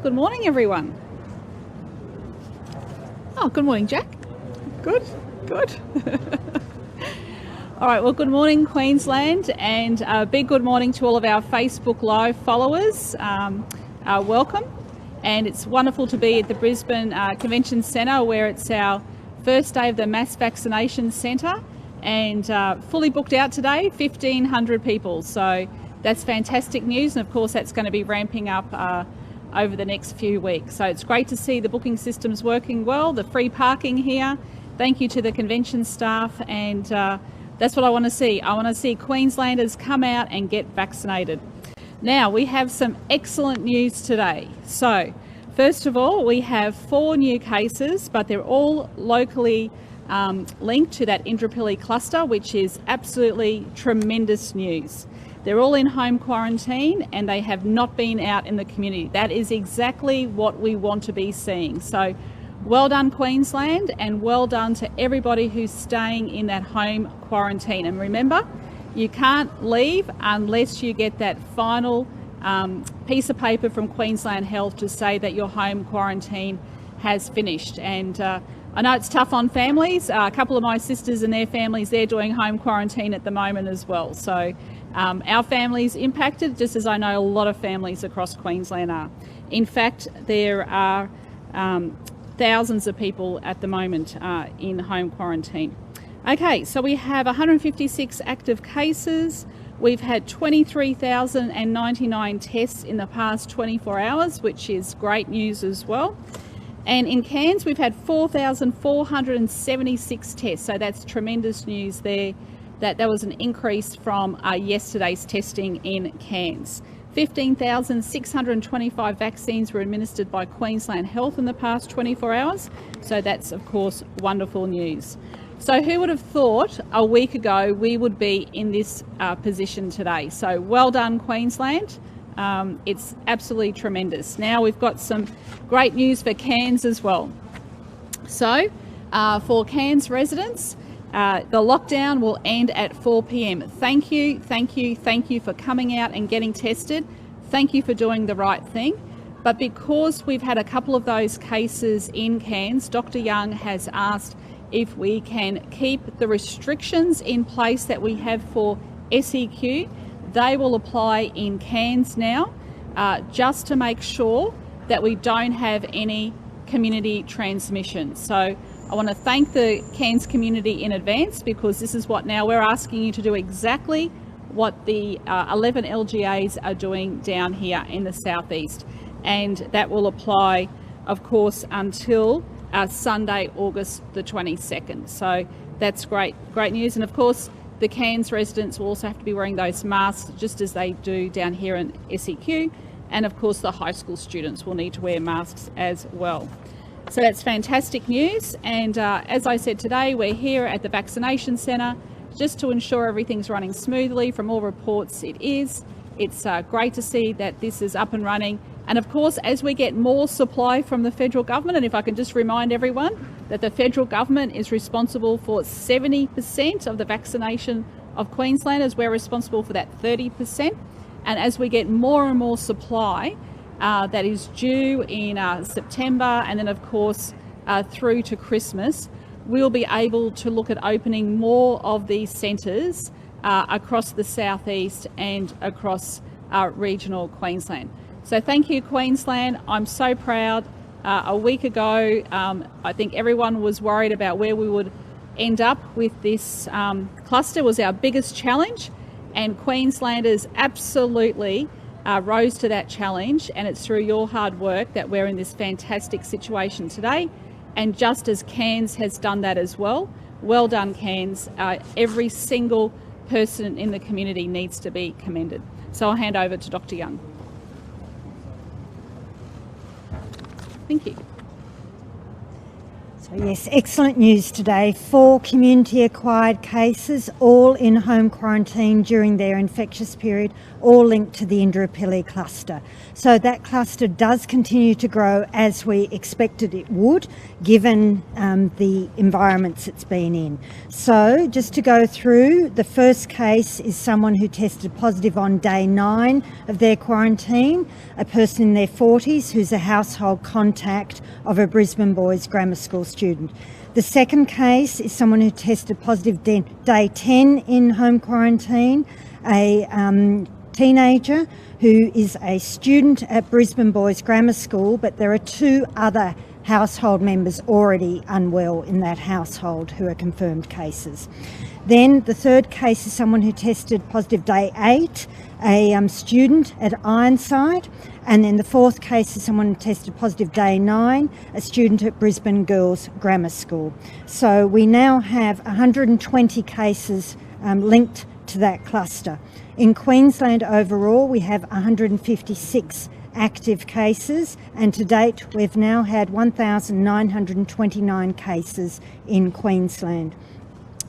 Good morning, everyone. Oh, good morning, Jack. Good. All right, well, good morning, Queensland, and a big good morning to all of our Facebook Live followers. Welcome. And it's wonderful to be at the Brisbane Convention Centre, where it's our first day of the Mass Vaccination Centre, and fully booked out today, 1,500 people. So that's fantastic news, and of course that's going to be ramping up over the next few weeks. So it's great to see the booking systems working well, the free parking here. Thank you to the convention staff, and that's what I want to see. I want to see Queenslanders come out and get vaccinated. Now, we have some excellent news today. So, first of all, we have 4 new cases, but they're all locally linked to that Indooroopilly cluster, which is absolutely tremendous news. They're all in home quarantine and they have not been out in the community. That is exactly what we want to be seeing. So well done, Queensland, and well done to everybody who's staying in that home quarantine. And remember, you can't leave unless you get that final piece of paper from Queensland Health to say that your home quarantine has finished. And I know it's tough on families. A couple of my sisters and their families, they're doing home quarantine at the moment as well. So our family's impacted, just as I know a lot of families across Queensland are. In fact, there are thousands of people at the moment in home quarantine. Okay, so we have 156 active cases. We've had 23,099 tests in the past 24 hours, which is great news as well. And in Cairns, we've had 4,476 tests. So that's tremendous news there. That was an increase from yesterday's testing in Cairns. 15,625 vaccines were administered by Queensland Health in the past 24 hours. So that's, of course, wonderful news. So who would have thought a week ago we would be in this position today? So well done, Queensland. It's absolutely tremendous. Now we've got some great news for Cairns as well. So for Cairns residents, the lockdown will end at 4 p.m. Thank you for coming out and getting tested. Thank you for doing the right thing. But because we've had a couple of those cases in Cairns, Dr. Young has asked if we can keep the restrictions in place that we have for SEQ. They will apply in Cairns now, just to make sure that we don't have any community transmission. So I want to thank the Cairns community in advance, because this is what now we're asking you to do, exactly what the 11 LGAs are doing down here in the southeast. And that will apply, of course, until Sunday, August the 22nd. So that's great news. And of course, the Cairns residents will also have to be wearing those masks, just as they do down here in SEQ. And of course, the high school students will need to wear masks as well. So that's fantastic news. And as I said today, we're here at the Vaccination Centre just to ensure everything's running smoothly. From all reports, it is. It's great to see that this is up and running. And of course, as we get more supply from the federal government, and if I can just remind everyone that the federal government is responsible for 70% of the vaccination of Queenslanders, we're responsible for that 30%. And as we get more and more supply that is due in September, and then of course through to Christmas, we'll be able to look at opening more of these centres across the southeast and across regional Queensland. So thank you, Queensland. I'm so proud. A week ago, I think everyone was worried about where we would end up with this cluster. It was our biggest challenge, and Queenslanders absolutely rose to that challenge, and it's through your hard work that we're in this fantastic situation today. And just as Cairns has done that as well, well done, Cairns. Every single person in the community needs to be commended. So I'll hand over to Dr. Young. Thank you. Yes, excellent news today. 4 community-acquired cases, all in home quarantine during their infectious period, all linked to the Indooroopilly cluster. So that cluster does continue to grow as we expected it would, given the environments it's been in. So just to go through, the first case is someone who tested positive on day 9 of their quarantine, a person in their 40s who's a household contact of a Brisbane Boys Grammar School student. The second case is someone who tested positive day 10 in home quarantine, a teenager who is a student at Brisbane Boys Grammar School, but there are 2 other household members already unwell in that household who are confirmed cases. Then the third case is someone who tested positive day 8, a student at Ironside. And then the fourth case is someone who tested positive day 9, a student at Brisbane Girls Grammar School. So we now have 120 cases linked to that cluster. In Queensland overall, we have 156 active cases, and to date we've now had 1,929 cases in Queensland.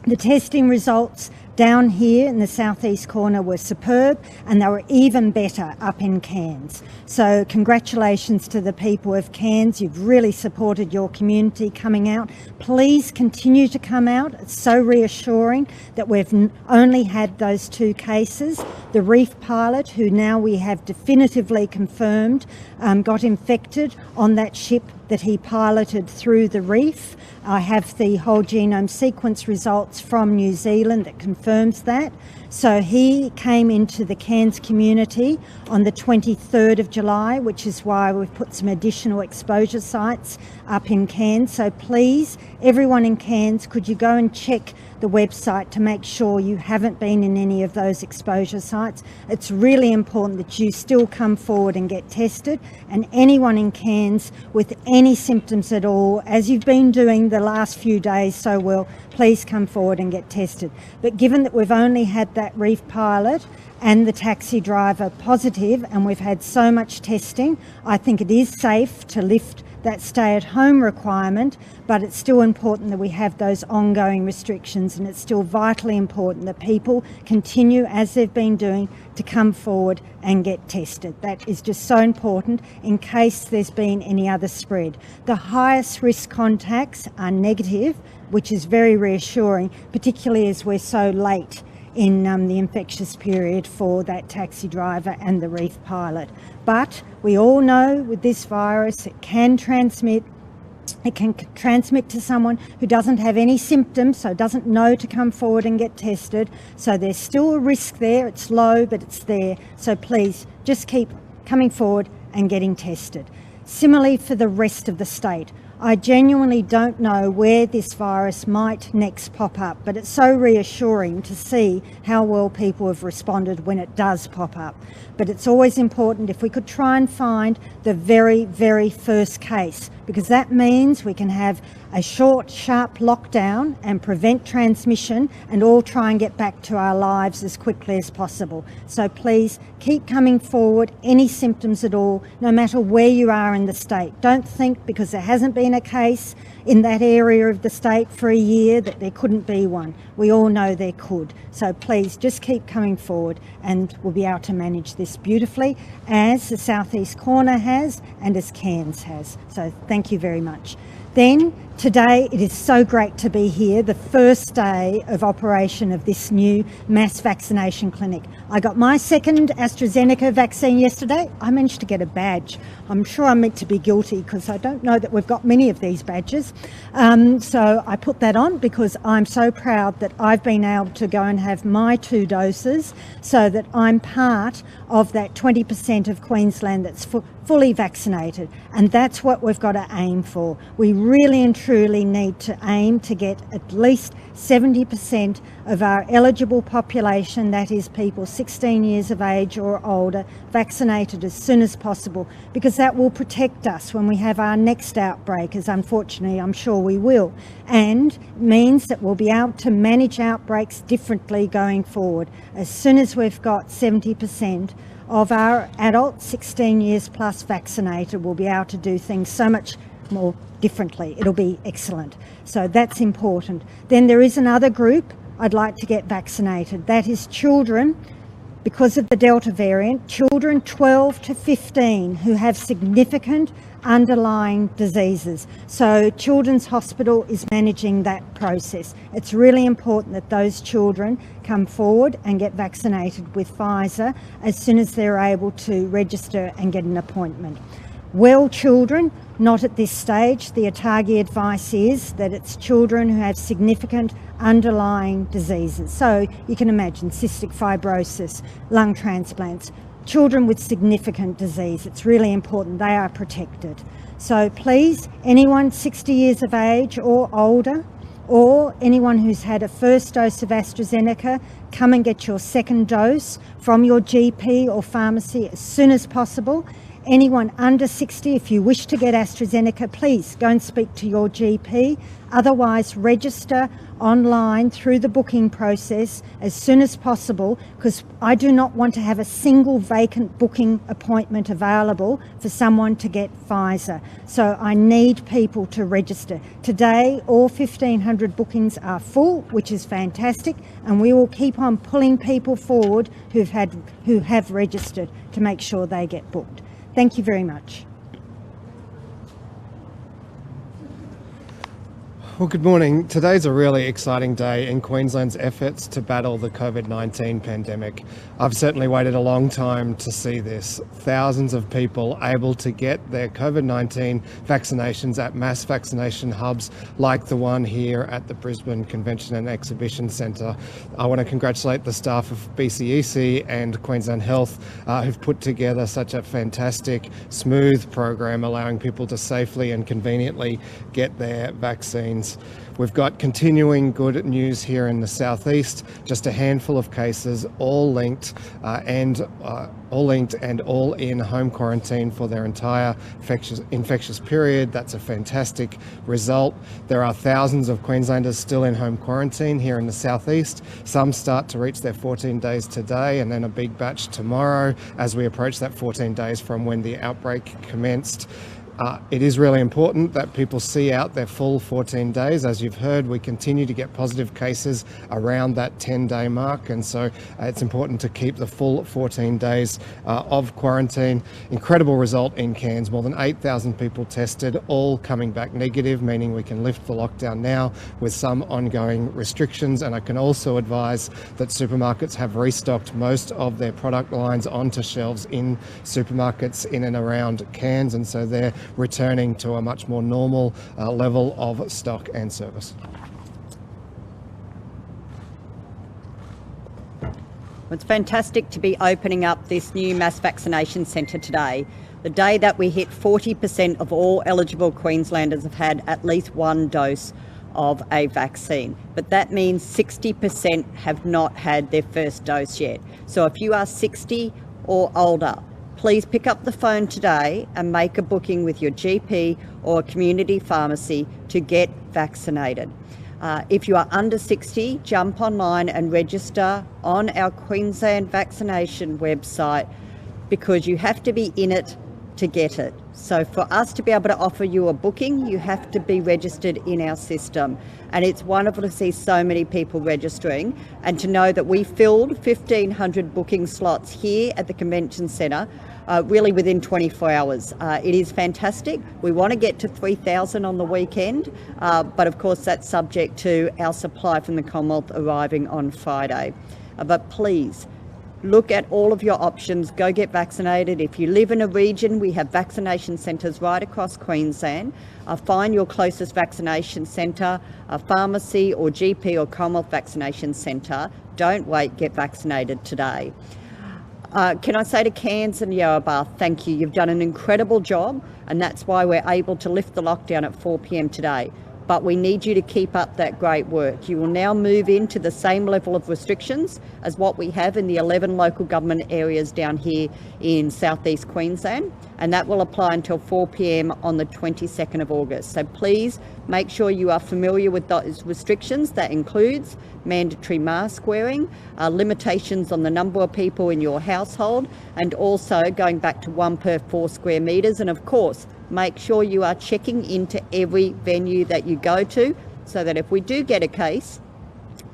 The testing results down here in the southeast corner were superb, and they were even better up in Cairns. So congratulations to the people of Cairns. You've really supported your community coming out. Please continue to come out. It's so reassuring that we've only had those 2 cases. The reef pilot, who now we have definitively confirmed got infected on that ship that he piloted through the reef. I have the whole genome sequence results from New Zealand that confirms that. So he came into the Cairns community on the 23rd of July, which is why we've put some additional exposure sites up in Cairns. So please, everyone in Cairns, could you go and check the website to make sure you haven't been in any of those exposure sites. It's really important that you still come forward and get tested, and anyone in Cairns with any symptoms at all, as you've been doing the last few days so well, please come forward and get tested. But given that we've only had that reef pilot and the taxi driver positive, and we've had so much testing, I think it is safe to lift that stay-at-home requirement, but it's still important that we have those ongoing restrictions, and it's still vitally important that people continue, as they've been doing, to come forward and get tested. That is just so important in case there's been any other spread. The highest risk contacts are negative, which is very reassuring, particularly as we're so late in the infectious period for that taxi driver and the reef pilot. But we all know with this virus it can transmit. It can transmit to someone who doesn't have any symptoms, so doesn't know to come forward and get tested. So there's still a risk there. It's low, but it's there. So please just keep coming forward and getting tested. Similarly for the rest of the state, I genuinely don't know where this virus might next pop up, but it's so reassuring to see how well people have responded when it does pop up. But it's always important if we could try and find the very, very first case, because that means we can have a short, sharp lockdown and prevent transmission and all try and get back to our lives as quickly as possible. So please keep coming forward, any symptoms at all, no matter where you are in the state. Don't think because there hasn't been a case in that area of the state for a year that there couldn't be one. We all know there could. So please just keep coming forward and we'll be able to manage this beautifully, as the southeast corner has and as Cairns has. So thank you very much. Then today it is so great to be here, the first day of operation of this new mass vaccination clinic. I got my second AstraZeneca vaccine yesterday. I managed to get a badge. I'm sure I'm meant to be guilty because I don't know that we've got many of these badges. So I put that on because I'm so proud that I've been able to go and have my 2 doses so that I'm part of that 20% of Queensland that's fully vaccinated, and that's what we've got to aim for. We really and truly need to aim to get at least 70% of our eligible population, that is people 16 years of age or older, vaccinated as soon as possible, because that will protect us when we have our next outbreak, as unfortunately I'm sure we will, and means that we'll be able to manage outbreaks differently going forward. As soon as we've got 70% of our adults 16 years plus vaccinated, we'll be able to do things so much more differently. It'll be excellent. So that's important. Then there is another group I'd like to get vaccinated. That is children, because of the Delta variant, children 12 to 15 who have significant underlying diseases. So Children's Hospital is managing that process. It's really important that those children come forward and get vaccinated with Pfizer as soon as they're able to register and get an appointment. Well children, not at this stage. The ATAGI advice is that it's children who have significant underlying diseases. So you can imagine cystic fibrosis, lung transplants, children with significant disease. It's really important they are protected. So please, anyone 60 years of age or older, or anyone who's had a first dose of AstraZeneca, come and get your second dose from your GP or pharmacy as soon as possible. Anyone under 60, if you wish to get AstraZeneca, please go and speak to your GP. Otherwise, register online through the booking process as soon as possible, because I do not want to have a single vacant booking appointment available for someone to get Pfizer. So I need people to register. Today, all 1,500 bookings are full, which is fantastic, and we will keep on pulling people forward who have registered to make sure they get booked. Thank you very much. Well, good morning. Today's a really exciting day in Queensland's efforts to battle the COVID-19 pandemic. I've certainly waited a long time to see this. Thousands of people able to get their COVID-19 vaccinations at mass vaccination hubs like the one here at the Brisbane Convention and Exhibition Centre. I want to congratulate the staff of BCEC and Queensland Health who've put together such a fantastic, smooth program allowing people to safely and conveniently get their vaccines. We've got continuing good news here in the southeast, just a handful of cases, all linked and all in home quarantine for their entire infectious period. That's a fantastic result. There are thousands of Queenslanders still in home quarantine here in the southeast. Some start to reach their 14 days today and then a big batch tomorrow as we approach that 14 days from when the outbreak commenced. It is really important that people see out their full 14 days. As you've heard, we continue to get positive cases around that 10-day mark, and so it's important to keep the full 14 days of quarantine. Incredible result in Cairns, more than 8,000 people tested, all coming back negative, meaning we can lift the lockdown now with some ongoing restrictions. And I can also advise that supermarkets have restocked most of their product lines onto shelves in supermarkets in and around Cairns, and so they're returning to a much more normal level of stock and service. It's fantastic to be opening up this new mass vaccination centre today, the day that we hit 40% of all eligible Queenslanders have had at least one dose of a vaccine. But that means 60% have not had their first dose yet. So if you are 60 or older, please pick up the phone today and make a booking with your GP or a community pharmacy to get vaccinated. If you are under 60, jump online and register on our Queensland vaccination website, because you have to be in it to get it. So for us to be able to offer you a booking, you have to be registered in our system. And it's wonderful to see so many people registering and to know that we filled 1,500 booking slots here at the Convention Centre really within 24 hours. It is fantastic. We want to get to 3,000 on the weekend, but of course that's subject to our supply from the Commonwealth arriving on Friday. But please, look at all of your options. Go get vaccinated. If you live in a region, we have vaccination centres right across Queensland. Find your closest vaccination centre, a pharmacy or GP or Commonwealth vaccination centre. Don't wait, get vaccinated today. Can I say to Cairns and Yarrabah, thank you. You've done an incredible job, and that's why we're able to lift the lockdown at 4 p.m. today. But we need you to keep up that great work. You will now move into the same level of restrictions as what we have in the 11 local government areas down here in southeast Queensland, and that will apply until 4 p.m. on the 22nd of August. So please make sure you are familiar with those restrictions. That includes mandatory mask wearing, limitations on the number of people in your household, and also going back to 1 per 4 square metres, and of course make sure you are checking into every venue that you go to, so that if we do get a case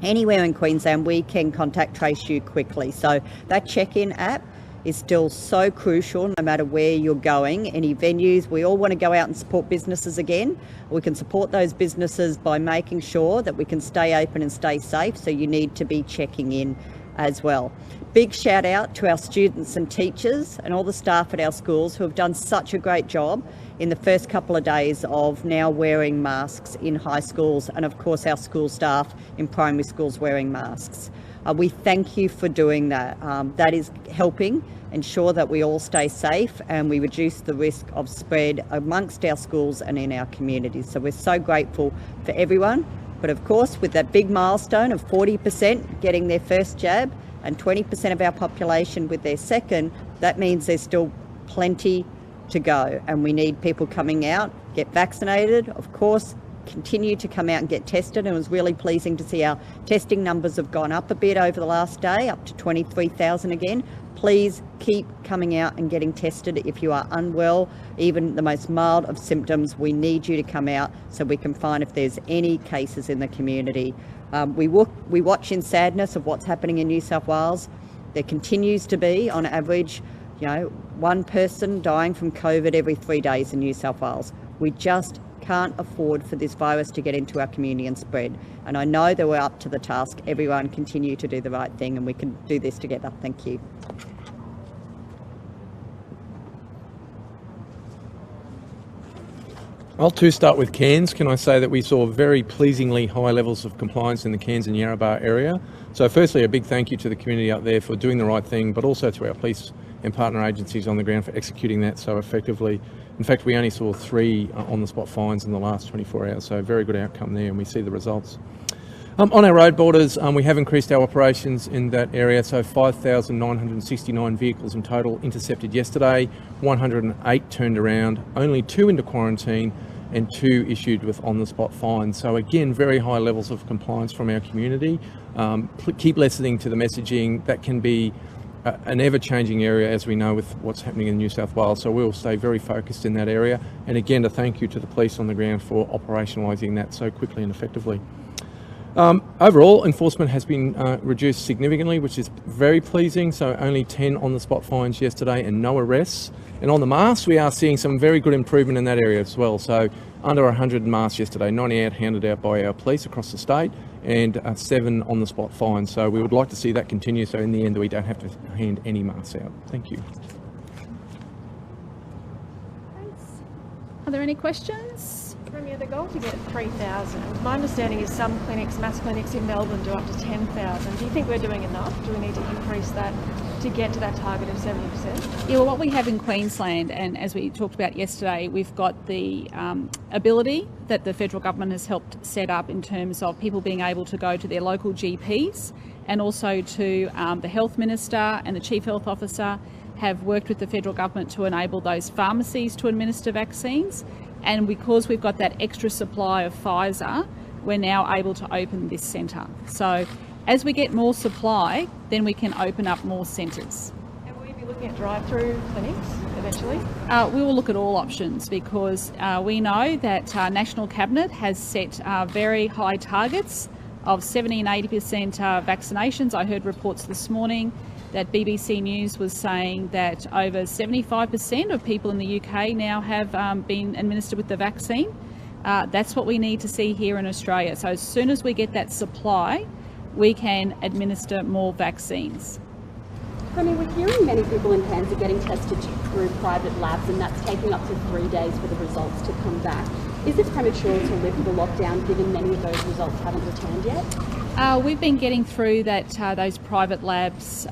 anywhere in Queensland, we can contact trace you quickly. So that check-in app is still so crucial no matter where you're going, any venues. We all want to go out and support businesses again. We can support those businesses by making sure that we can stay open and stay safe, so you need to be checking in as well. Big shout out to our students and teachers and all the staff at our schools who have done such a great job in the first couple of days of now wearing masks in high schools, and of course our school staff in primary schools wearing masks. We thank you for doing that. That is helping ensure that we all stay safe and we reduce the risk of spread amongst our schools and in our communities. So we're so grateful for everyone. But of course, with that big milestone of 40% getting their first jab and 20% of our population with their second, that means there's still plenty to go. And we need people coming out, get vaccinated, of course, continue to come out and get tested. And it was really pleasing to see our testing numbers have gone up a bit over the last day, up to 23,000 again. Please keep coming out and getting tested if you are unwell, even the most mild of symptoms. We need you to come out so we can find if there's any cases in the community. We watch in sadness of what's happening in New South Wales. There continues to be, on average, one person dying from COVID every 3 days in New South Wales. We just can't afford for this virus to get into our community and spread. And I know that we're up to the task. Everyone continue to do the right thing and we can do this together. Thank you. I'll too start with Cairns. Can I say that we saw very pleasingly high levels of compliance in the Cairns and Yarrabah area. So firstly, a big thank you to the community out there for doing the right thing, but also to our police and partner agencies on the ground for executing that so effectively. In fact, we only saw 3 on-the-spot fines in the last 24 hours, so very good outcome there, and we see the results. On our road borders, we have increased our operations in that area, so 5,969 vehicles in total intercepted yesterday, 108 turned around, only 2 into quarantine, and 2 issued with on-the-spot fines. So again, very high levels of compliance from our community. Keep listening to the messaging. That can be an ever-changing area, as we know, with what's happening in New South Wales. So we'll stay very focused in that area. And again, a thank you to the police on the ground for operationalising that so quickly and effectively. Overall, enforcement has been reduced significantly, which is very pleasing. So only 10 on-the-spot fines yesterday and no arrests. And on the masks, we are seeing some very good improvement in that area as well. So under 100 masks yesterday, 98 handed out by our police across the state, and 7 on-the-spot fines. So we would like to see that continue, so in the end we don't have to hand any masks out. Thank you. Thanks. Are there any questions? Premier, the goal to get 3,000, my understanding is some clinics, mass clinics in Melbourne do up to 10,000. Do you think we're doing enough? Do we need to increase that to get to that target of 70%? Yeah, well, what we have in Queensland, and as we talked about yesterday, we've got the ability that the federal government has helped set up in terms of people being able to go to their local GPs, and also to the health minister and the chief health officer have worked with the federal government to enable those pharmacies to administer vaccines. And because we've got that extra supply of Pfizer, we're now able to open this centre. So as we get more supply, then we can open up more centres. And will you be looking at drive-through clinics eventually? We will look at all options, because we know that National Cabinet has set very high targets of 70 and 80% vaccinations. I heard reports this morning that BBC News was saying that over 75% of people in the UK now have been administered with the vaccine. That's what we need to see here in Australia. So as soon as we get that supply, we can administer more vaccines. Premier, we're hearing many people in Cairns are getting tested through private labs, and that's taking up to 3 days for the results to come back. Is it premature to lift the lockdown, given many of those results haven't returned yet? We've been getting through those private labs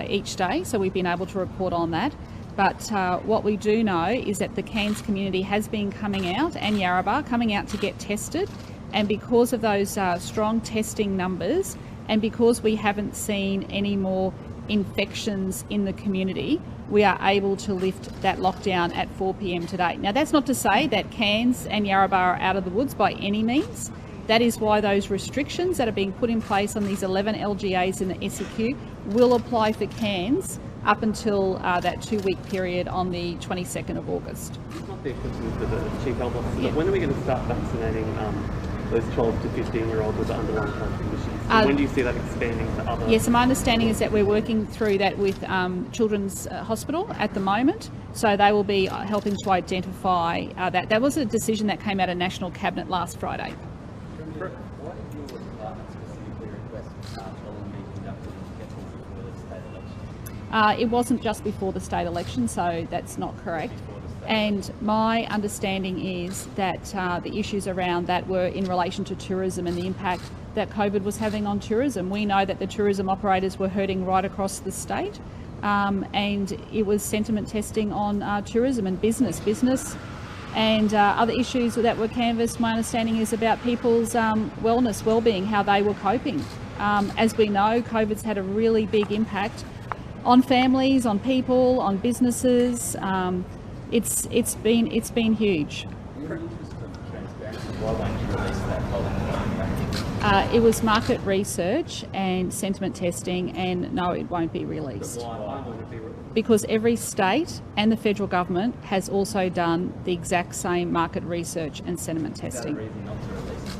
each day, so we've been able to report on that. But what we do know is that the Cairns community has been coming out, and Yarrabah coming out to get tested, and because of those strong testing numbers, and because we haven't seen any more infections in the community, we are able to lift that lockdown at 4 p.m. today. Now, that's not to say that Cairns and Yarrabah are out of the woods by any means. That is why those restrictions that are being put in place on these 11 LGAs in the SEQ will apply for Cairns up until that 2-week period on the 22nd of August. It's not the question for the Chief Health Officer, Yeah. but when are we going to start vaccinating those 12 to 15-year-olds with underlying health conditions? And when do you see that expanding to other? Yes, so my understanding is that we're working through that with Children's Hospital at the moment. So they will be helping to identify that. That was a decision that came out of National Cabinet last Friday. Why did your department specifically request polling be conducted in Cairns before the state election? It wasn't just before the state election, so that's not correct. And my understanding is that the issues around that were in relation to tourism and the impact that COVID was having on tourism. We know that the tourism operators were hurting right across the state, and it was sentiment testing on tourism and business. And other issues that were canvassed, my understanding is about people's wellness, well-being, how they were coping. As we know, COVID's had a really big impact on families, on people, on businesses. It's been huge. Why won't you release that polling? It was market research and sentiment testing, and no, it won't be released. Why won't it be released? Because every state and the federal government has also done the exact same market research and sentiment testing. Is that a reason not to release it?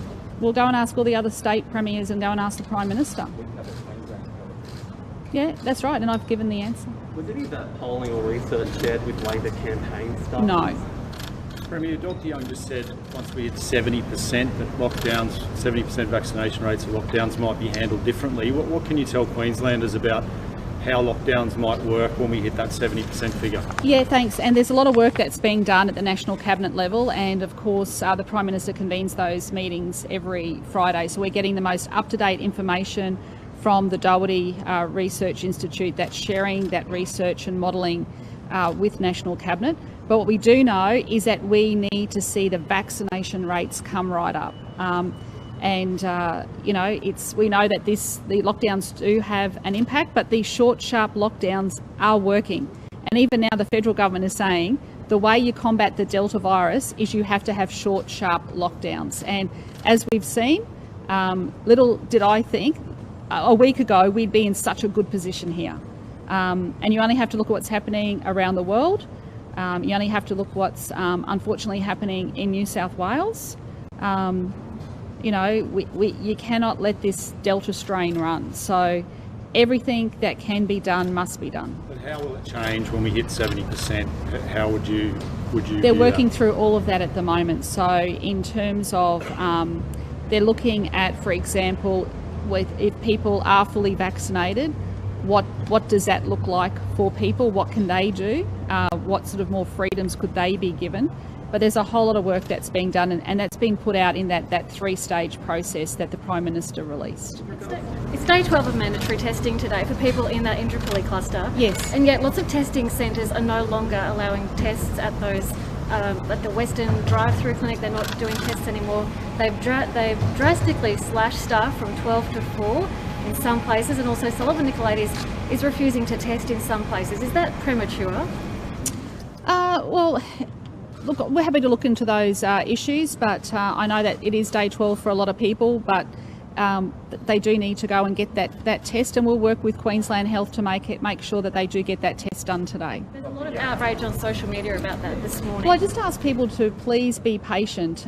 We'll go and ask all the other state premiers and go and ask the Prime Minister. We have a Queensland government. Yeah, that's right, and I've given the answer. Was any of that polling or research shared with Labor campaign staff? No. Premier, Dr Young just said once we hit 70%, that lockdowns, 70% vaccination rates of lockdowns might be handled differently. What can you tell Queenslanders about how lockdowns might work when we hit that 70% figure? Yeah, thanks. And there's a lot of work that's being done at the National Cabinet level, and of course the Prime Minister convenes those meetings every Friday. So we're getting the most up-to-date information from the Doherty Research Institute that's sharing that research and modelling with National Cabinet. But what we do know is that we need to see the vaccination rates come right up. We know that the lockdowns do have an impact, but these short, sharp lockdowns are working. And even now the federal government is saying the way you combat the Delta virus is you have to have short, sharp lockdowns. And as we've seen, little did I think a week ago we'd be in such a good position here. And you only have to look at what's happening around the world. You only have to look what's unfortunately happening in New South Wales. You cannot let this Delta strain run. So everything that can be done must be done. But how will it change when we hit 70%? How would you They're working through all of that at the moment. So in terms of, they're looking at, for example, if people are fully vaccinated, what does that look like for people? What can they do? What sort of more freedoms could they be given? But there's a whole lot of work that's being done, and that's been put out in that 3-stage process that the Prime Minister released. It's day 12 of mandatory testing today for people in that Indooroopilly cluster. Yes. And yet lots of testing centres are no longer allowing tests at those, at the Western drive-through clinic. They're not doing tests anymore. They've drastically slashed staff from 12 to 4 in some places, and also Sullivan Nicolaides is refusing to test in some places. Is that premature? Well, look, we're happy to look into those issues, but I know that it is day 12 for a lot of people, but they do need to go and get that test, and we'll work with Queensland Health to make sure that they do get that test done today. There's a lot of outrage on social media about that this morning. Well, I just ask people to please be patient.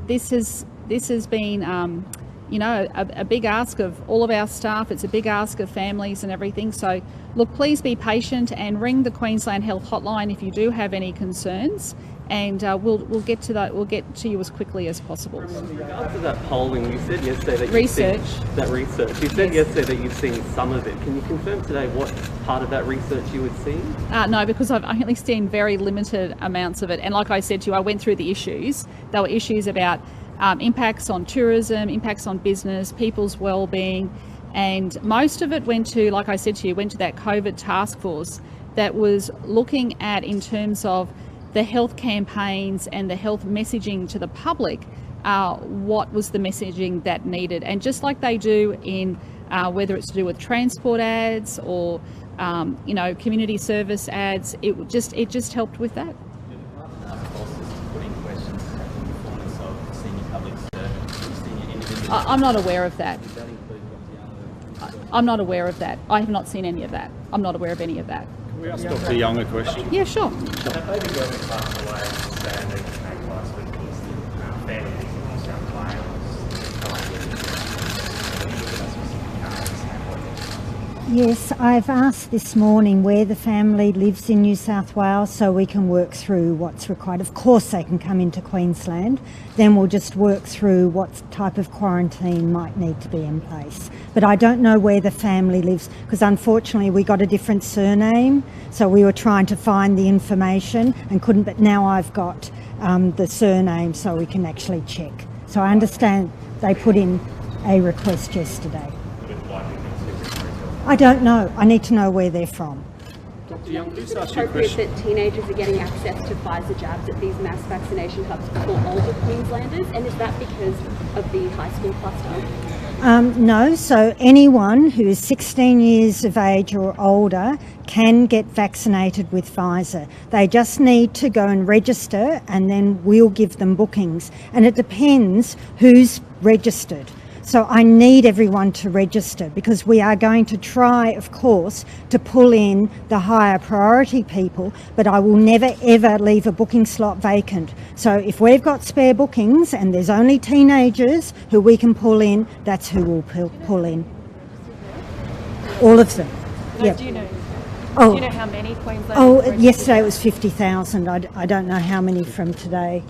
This has been a big ask of all of our staff. It's a big ask of families and everything. So look, please be patient and ring the Queensland Health Hotline if you do have any concerns, and we'll get to that. We'll get to you as quickly as possible. After that polling, you said yesterday that research. You said yesterday that you've seen some of it. Can you confirm today what part of that research you had seen? No, because I've only seen very limited amounts of it. And like I said to you, I went through the issues. There were issues about impacts on tourism, impacts on business, people's well-being, and most of it went to, like I said to you, went to that COVID task force that was looking at, in terms of the health campaigns and the health messaging to the public, what was the messaging that needed. And just like they do in whether it's to do with transport ads or community service ads, it just helped with that. I'm not aware of that. I'm not aware of that. I have not seen any of that. I'm not aware of any of that. Can we ask Dr. Young a question? Yeah, sure. Have they been going past the way of standard tranquilized with families in New South Wales? Yes, I've asked this morning where the family lives in New South Wales so we can work through what's required. Of course they can come into Queensland, then we'll just work through what type of quarantine might need to be in place. But I don't know where the family lives because unfortunately we got a different surname, so we were trying to find the information and couldn't, but now I've got the surname so we can actually check. So I understand they put in a request yesterday. I don't know. I need to know where they're from. Dr. Young, Is it appropriate that teenagers are getting access to Pfizer jabs at these mass vaccination hubs before older Queenslanders? And is that because of the high school cluster? No, so anyone who is 16 years of age or older can get vaccinated with Pfizer. They just need to go and register and then we'll give them bookings. And it depends who's registered. So I need everyone to register because we are going to try, of course, to pull in the higher priority people, but I will never ever leave a booking slot vacant. So if we've got spare bookings and there's only teenagers who we can pull in, that's who we'll pull in. All of them. No, Yep. do you know how many Queenslanders? Oh, yesterday it was 50,000. I don't know how many from today.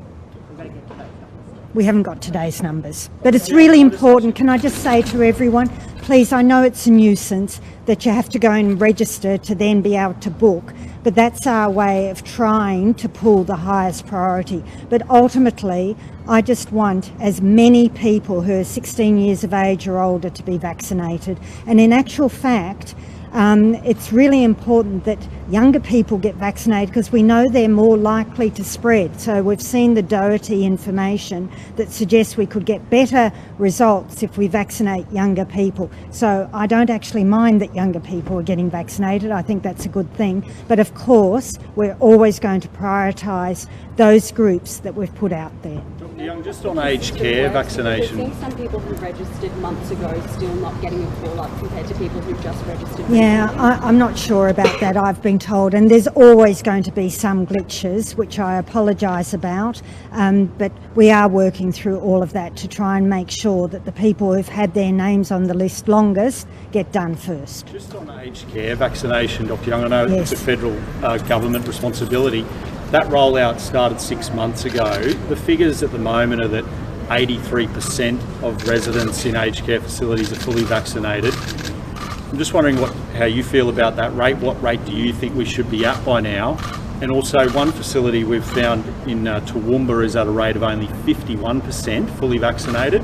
We haven't got today's numbers, but it's really important. Can I just say to everyone, please, I know it's a nuisance that you have to go and register to then be able to book, but that's our way of trying to pull the highest priority. But ultimately, I just want as many people who are 16 years of age or older to be vaccinated. And in actual fact, it's really important that younger people get vaccinated because we know they're more likely to spread. So we've seen the Doherty information that suggests we could get better results if we vaccinate younger people. So I don't actually mind that younger people are getting vaccinated. I think that's a good thing. But of course, we're always going to prioritise those groups that we've put out there. Dr. Young, just on aged care vaccination. We've seen some people who registered months ago still not getting a call-up compared to people who just registered. Yeah, I'm not sure about that, I've been told, and there's always going to be some glitches, which I apologise about, but we are working through all of that to try and make sure that the people who've had their names on the list longest get done first. Just on aged care vaccination, Dr. Young, I know Yes. it's a federal government responsibility. That rollout started 6 months ago. The figures at the moment are that 83% of residents in aged care facilities are fully vaccinated. I'm just wondering how you feel about that rate. What rate do you think we should be at by now? And also, one facility we've found in Toowoomba is at a rate of only 51% fully vaccinated.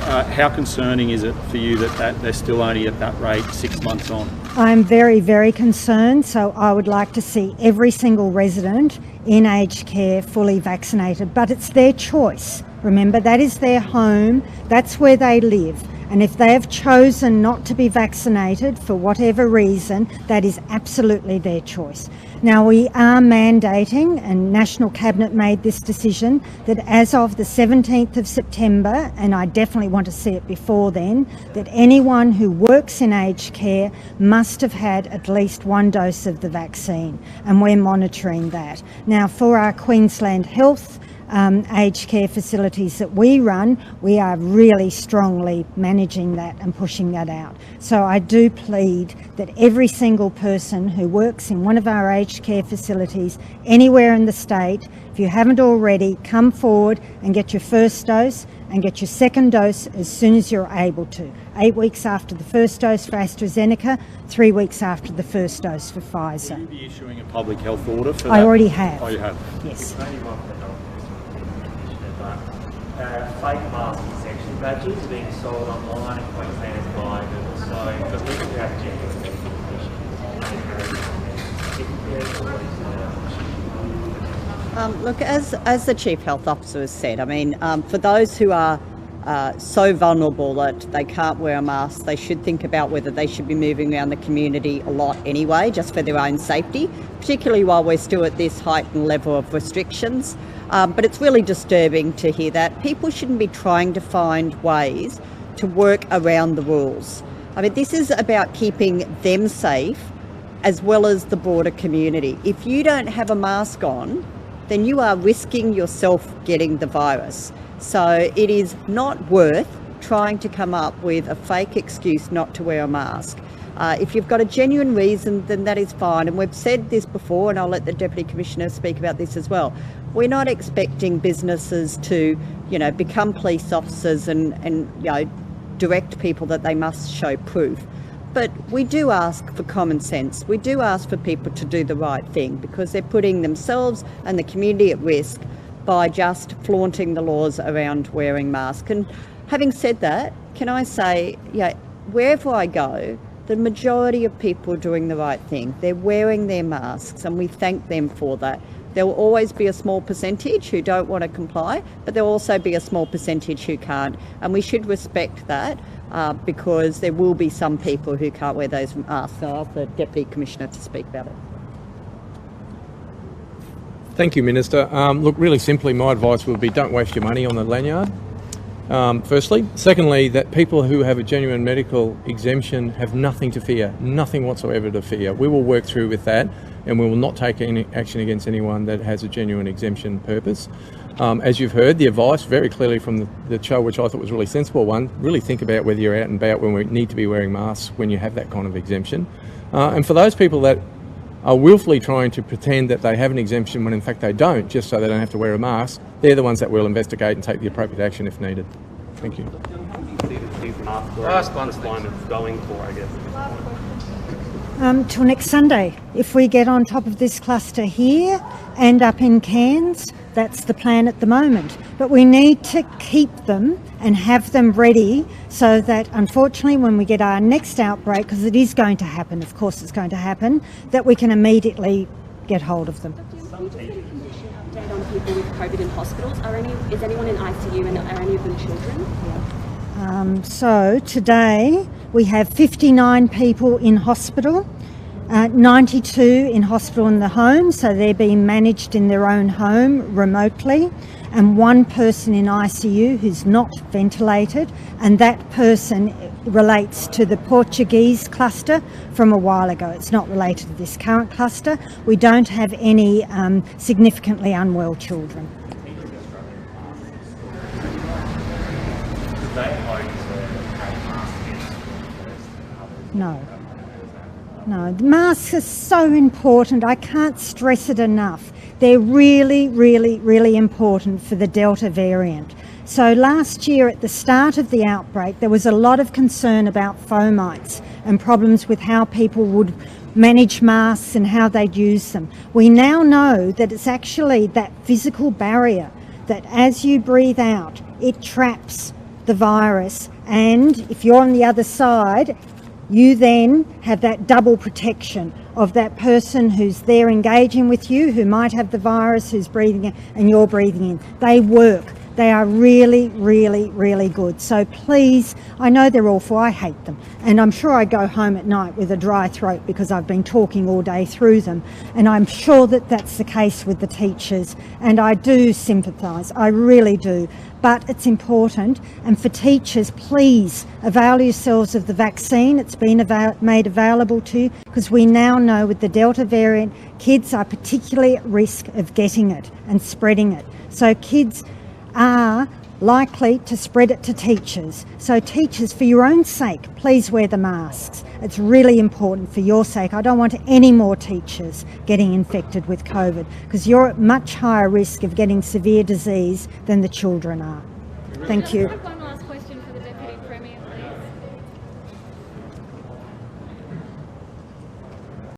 How concerning is it for you that they're still only at that rate 6 months on? I'm very, very concerned, so I would like to see every single resident in aged care fully vaccinated, but it's their choice. Remember, that is their home, that's where they live. And if they have chosen not to be vaccinated for whatever reason, that is absolutely their choice. Now, we are mandating, and National Cabinet made this decision, that as of the 17th of September, and I definitely want to see it before then, that anyone who works in aged care must have had at least one dose of the vaccine, and we're monitoring that. Now, for our Queensland Health aged care facilities that we run, we are really strongly managing that and pushing that out. So I do plead that every single person who works in one of our aged care facilities anywhere in the state, if you haven't already, come forward and get your first dose and get your second dose as soon as you're able to. 8 weeks after the first dose for AstraZeneca, 3 weeks after the first dose for Pfizer. Will you be issuing a public health order for that? I already have. Oh, you have? Yes. Fake mask section badges are being sold online in Queensland as buying them, so but we do have Look, as the Chief Health Officer has said, I mean, for those who are so vulnerable that they can't wear a mask, they should think about whether they should be moving around the community a lot anyway, just for their own safety, particularly while we're still at this heightened level of restrictions. But it's really disturbing to hear that. People shouldn't be trying to find ways to work around the rules. I mean, this is about keeping them safe as well as the broader community. If you don't have a mask on, then you are risking yourself getting the virus. So it is not worth trying to come up with a fake excuse not to wear a mask. If you've got a genuine reason, then that is fine. And we've said this before, and I'll let the Deputy Commissioner speak about this as well. We're not expecting businesses to, become police officers and direct people that they must show proof. But we do ask for common sense. We do ask for people to do the right thing, because they're putting themselves and the community at risk by just flaunting the laws around wearing masks. And having said that, can I say, wherever I go, the majority of people are doing the right thing. They're wearing their masks, and we thank them for that. There will always be a small percentage who don't want to comply, but there will also be a small percentage who can't. And we should respect that because there will be some people who can't wear those masks. So I'll ask the Deputy Commissioner to speak about it. Thank you, Minister. Look, really simply, my advice would be don't waste your money on the lanyard. Firstly. Secondly, that people who have a genuine medical exemption have nothing to fear, nothing whatsoever to fear. We will work through with that, and we will not take any action against anyone that has a genuine exemption purpose. As you've heard, the advice very clearly from the show, which I thought was a really sensible one, really think about whether you're out and about when we need to be wearing masks when you have that kind of exemption. And for those people that are willfully trying to pretend that they have an exemption when in fact they don't, just so they don't have to wear a mask, they're the ones that will investigate and take the appropriate action if needed. Thank you. How do you see these mask requirements going for, I guess? Till next Sunday. If we get on top of this cluster here and up in Cairns, that's the plan at the moment. But we need to keep them and have them ready so that, unfortunately, when we get our next outbreak, because it is going to happen, of course it's going to happen, that we can immediately get hold of them. Update on people with COVID in hospitals. Is anyone in ICU, and are any of them children? So today we have 59 people in hospital, 92 in hospital in the home, so they're being managed in their own home remotely, and one person in ICU who's not ventilated, and that person relates to the Portuguese cluster from a while ago. It's not related to this current cluster. We don't have any significantly unwell children. No, the masks are so important. I can't stress it enough. They're really, really, really important for the Delta variant. So last year at the start of the outbreak, there was a lot of concern about fomites and problems with how people would manage masks and how they'd use them. We now know that it's actually that physical barrier that as you breathe out, it traps the virus, and if you're on the other side, you then have that double protection of that person who's there engaging with you, who might have the virus, who's breathing in, and you're breathing in. They work. They are really, really, really good. So please, I know they're awful, I hate them. And I'm sure I go home at night with a dry throat because I've been talking all day through them. And I'm sure that that's the case with the teachers. And I do sympathise, I really do. But it's important. And for teachers, please avail yourselves of the vaccine. It's been made available to you because we now know with the Delta variant, kids are particularly at risk of getting it and spreading it. So kids are likely to spread it to teachers. So teachers, for your own sake, please wear the masks. It's really important for your sake. I don't want any more teachers getting infected with COVID because you're at much higher risk of getting severe disease than the children are. Thank you.